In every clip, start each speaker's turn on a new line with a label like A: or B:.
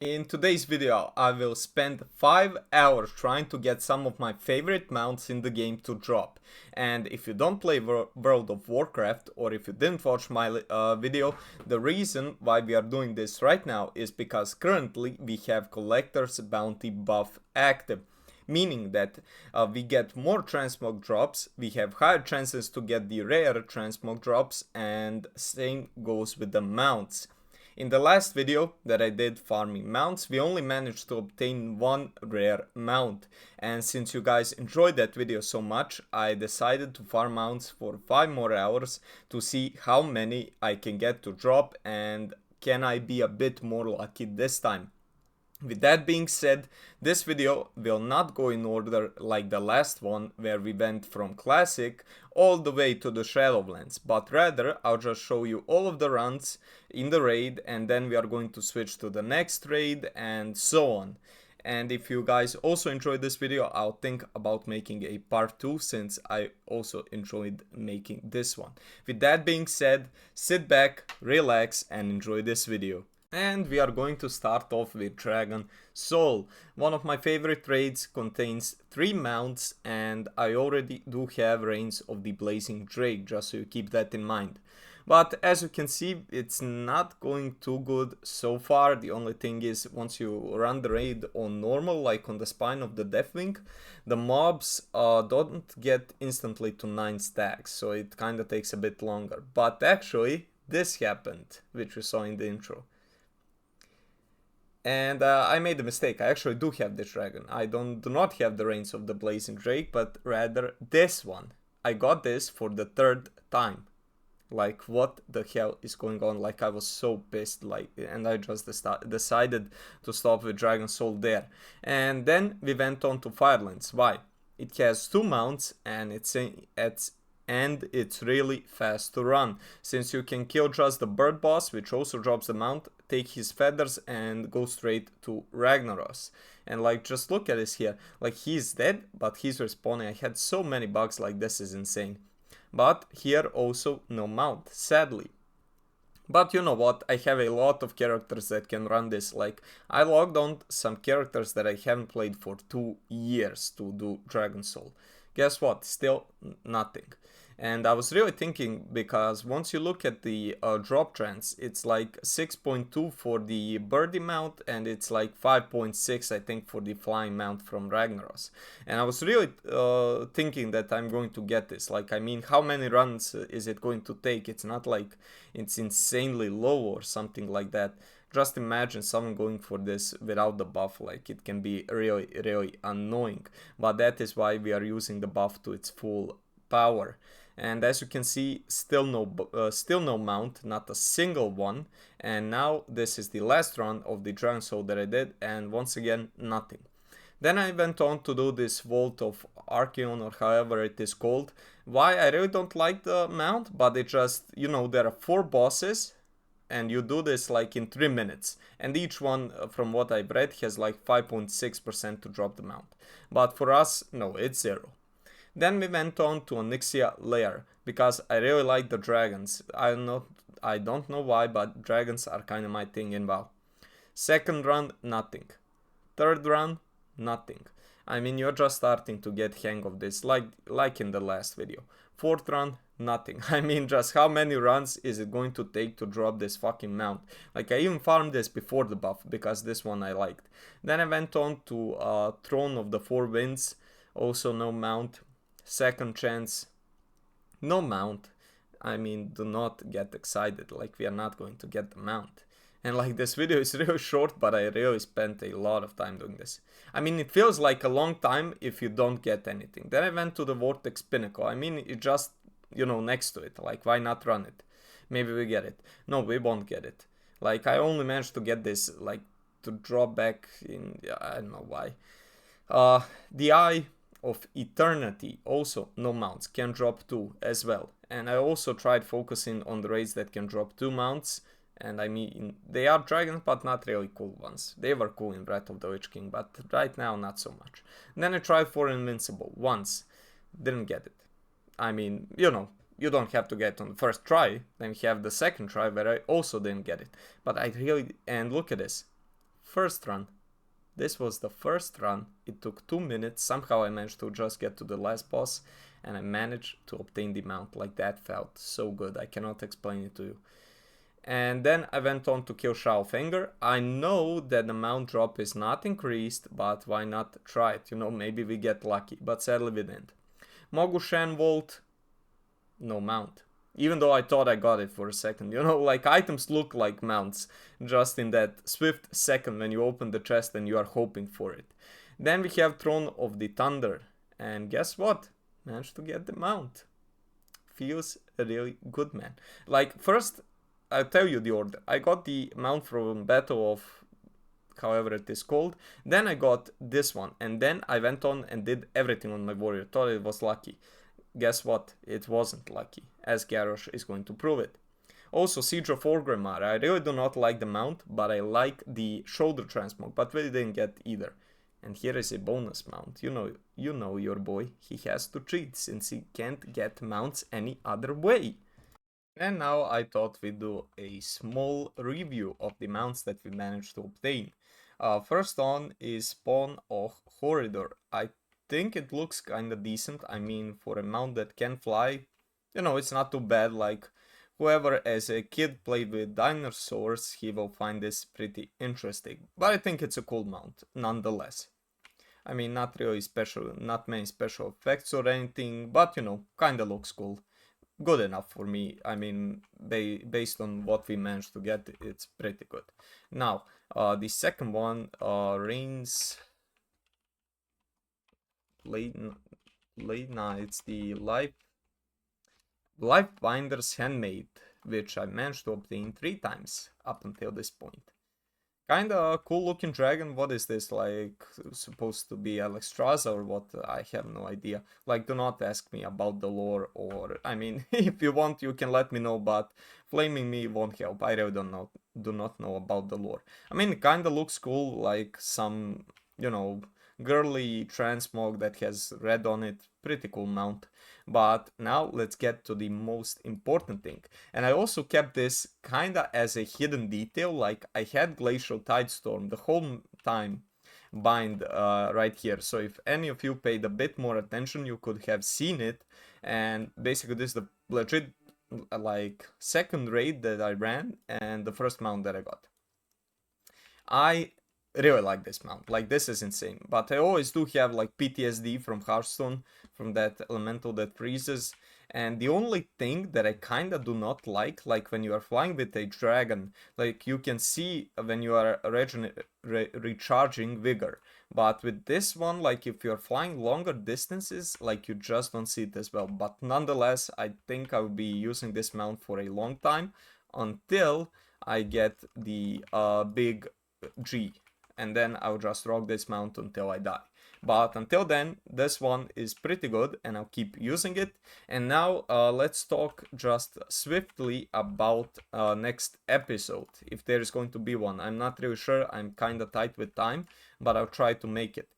A: In today's video, I will spend 5 hours trying to get some of my favorite mounts in the game to drop. And if you don't play World of Warcraft, or if you didn't watch my video, the reason why we are doing this right now is because currently we have Collector's Bounty buff active. Meaning that we get more transmog drops, we have higher chances to get the rare transmog drops, and same goes with the mounts. In the last video that I did farming mounts, we only managed to obtain one rare mount, and since you guys enjoyed that video so much, I decided to farm mounts for 5 more hours to see how many I can get to drop and can I be a bit more lucky this time. With that being said, this video will not go in order like the last one where we went from classic all the way to the Shadowlands, but rather I'll just show you all of the runs in the raid and then we are going to switch to the next raid and so on. And if you guys also enjoyed this video, I'll think about making a part 2 since I also enjoyed making this one. With that being said, sit back, relax and enjoy this video. And we are going to start off with Dragon Soul. One of my favorite raids, contains 3 mounts and I already do have Reigns of the Blazing Drake, just so you keep that in mind. But as you can see, it's not going too good so far. The only thing is, once you run the raid on normal, like on the spine of the Deathwing, the mobs don't get instantly to 9 stacks, so it kinda takes a bit longer. But actually, this happened, which we saw in the intro. And I made a mistake. I actually do have this dragon. I do not have the Reigns of the Blazing Drake, but rather this one. I got this for the 3rd time. Like, what the hell is going on? Like, I was so pissed, like, and I just decided to stop with Dragon Soul there. And then we went on to Firelands. Why? It has 2 mounts and it's really fast to run, since you can kill just the bird boss, which also drops the mount, take his feathers and go straight to Ragnaros. And like, just look at this here, like, he's dead but he's respawning. I had so many bugs, like, this is insane. But here also no mount, sadly. But you know what, I have a lot of characters that can run this. Like, I logged on some characters that I haven't played for 2 years to do Dragon Soul. Guess what, still nothing. And I was really thinking, because once you look at the drop trends, it's like 6.2 for the birdie mount and it's like 5.6 I think for the flying mount from Ragnaros. And I was really thinking that I'm going to get this. Like, I mean, how many runs is it going to take? It's not like it's insanely low or something like that. Just imagine someone going for this without the buff. Like, it can be really annoying. But that is why we are using the buff to its full power. And as you can see, still no mount, not a single one. And now this is the last run of the Dragon Soul that I did, and once again, nothing. Then I went on to do this Vault of Archavon, or however it is called. Why? I really don't like the mount, but it just, you know, there are 4 bosses and you do this like in 3 minutes. And each one, from what I've read, has like 5.6% to drop the mount. But for us, no, it's 0. Then we went on to Onyxia Lair, because I really like the dragons. I don't know why, but dragons are kind of my thing in WoW. 2nd run, nothing. 3rd run, nothing. I mean, you're just starting to get hang of this, like in the last video. 4th run, nothing. I mean, just how many runs is it going to take to drop this fucking mount? Like, I even farmed this before the buff, because this one I liked. Then I went on to Throne of the 4 Winds, also no mount. 2nd chance, no mount. I mean, do not get excited, like, we are not going to get the mount. And like, this video is really short, but I really spent a lot of time doing this. I mean, it feels like a long time if you don't get anything. Then I went to the Vortex Pinnacle. I mean, it just, you know, next to it. Like, why not run it? Maybe we get it. No, we won't get it. Like, I only managed to get this, like, to drop back in, yeah, I don't know why. The Eye of Eternity, also no mounts, can drop 2 as well. And I also tried focusing on the raids that can drop 2 mounts, and I mean, they are dragons but not really cool ones. They were cool in Wrath of the Lich King, but right now not so much. And then I tried for Invincible once, didn't get it. I mean, you know, you don't have to get on the first try. Then you have the second try where I also didn't get it. But I really, and look at this, first run. This was the first run. It took 2 minutes. Somehow I managed to just get to the last boss, and I managed to obtain the mount. Like, that felt so good. I cannot explain it to you. And then I went on to kill Sha of Anger. I know that the mount drop is not increased, but why not try it? You know, maybe we get lucky, but sadly we didn't. Mogu Shan Volt, no mount. Even though I thought I got it for a second. You know, like, items look like mounts just in that swift second when you open the chest and you are hoping for it. Then we have Throne of the Thunder. And guess what? Managed to get the mount. Feels really good, man. Like, first, I'll tell you the order. I got the mount from Battle of however it is called. Then I got this one. And then I went on and did everything on my warrior. Thought it was lucky. Guess what? It wasn't lucky, as Garrosh is going to prove it. Also, Siege of Orgrimmar. I really do not like the mount, but I like the shoulder transmog, but we didn't get either. And here is a bonus mount. You know your boy. He has to cheat since he can't get mounts any other way. And now I thought we'd do a small review of the mounts that we managed to obtain. First on is Spawn of Horridor. I think it looks kinda decent. I mean, for a mount that can fly, you know, it's not too bad. Like, whoever as a kid played with dinosaurs, he will find this pretty interesting. But I think it's a cool mount, nonetheless. I mean, not really special, not many special effects or anything, but you know, kinda looks cool. Good enough for me. I mean, based on what we managed to get, it's pretty good. Now, the second one, Reigns... it's the Life Binder's Handmade, which I managed to obtain 3 times up until this point. Kinda cool looking dragon. What is this, like, supposed to be Alexstrasza or what? I have no idea. Like, do not ask me about the lore, or, I mean, if you want you can let me know, but flaming me won't help. I really do not know about the lore. I mean, it kinda looks cool, like some, you know, girly transmog that has red on it. Pretty cool mount. But now let's get to the most important thing. And I also kept this kinda as a hidden detail. Like, I had Glacial Tidestorm the whole time bind right here. So if any of you paid a bit more attention, you could have seen it. And basically this is the legit like second raid that I ran and the first mount that I got. I really like this mount. Like, this is insane. But I always do have like PTSD from Hearthstone, from that elemental that freezes. And the only thing that I kinda do not like when you are flying with a dragon, like, you can see when you are recharging vigor. But with this one, like, if you're flying longer distances, like, you just don't see it as well. But nonetheless, I think I will be using this mount for a long time until I get the big G. And then I'll just rock this mount until I die. But until then, this one is pretty good and I'll keep using it. And now let's talk just swiftly about next episode, if there is going to be one. I'm not really sure, I'm kinda tight with time, but I'll try to make it.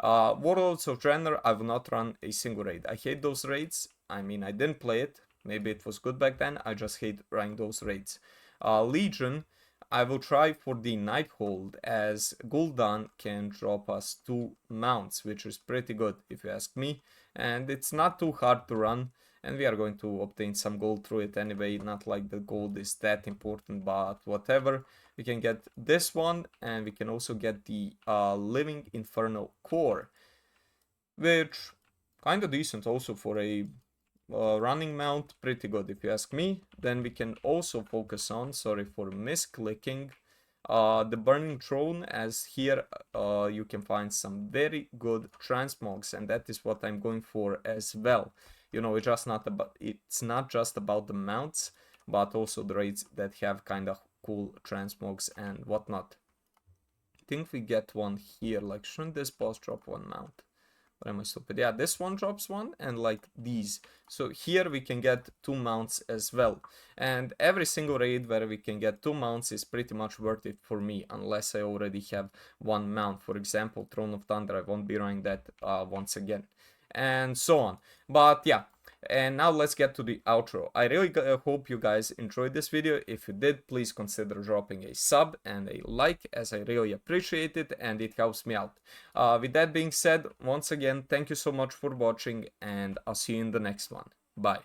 A: Warlords of Draenor, I will not run a single raid. I hate those raids. I mean, I didn't play it. Maybe it was good back then. I just hate running those raids. Legion, I will try for the Nighthold, as Gul'dan can drop us 2 mounts, which is pretty good if you ask me. And it's not too hard to run, and we are going to obtain some gold through it anyway. Not like the gold is that important, but whatever. We can get this one, and we can also get the Living Infernal Core, which kind of decent also for a running mount, pretty good if you ask me. Then we can also focus on, sorry for misclicking, the Burning Throne, as here you can find some very good transmogs, and that is what I'm going for as well. You know, it's not just about the mounts, but also the raids that have kind of cool transmogs and whatnot. I think we get one here. Like, shouldn't this boss drop 1 mount? Or am I stupid? Yeah, this one drops 1, and like these. So here we can get 2 mounts as well. And every single raid where we can get 2 mounts is pretty much worth it for me, unless I already have 1 mount. For example, Throne of Thunder, I won't be running that once again. And so on. But yeah, And now let's get to the outro. I really hope you guys enjoyed this video. If you did, please consider dropping a sub and a like, as I really appreciate it and it helps me out. With that being said, once again, thank you so much for watching, and I'll see you in the next one. Bye.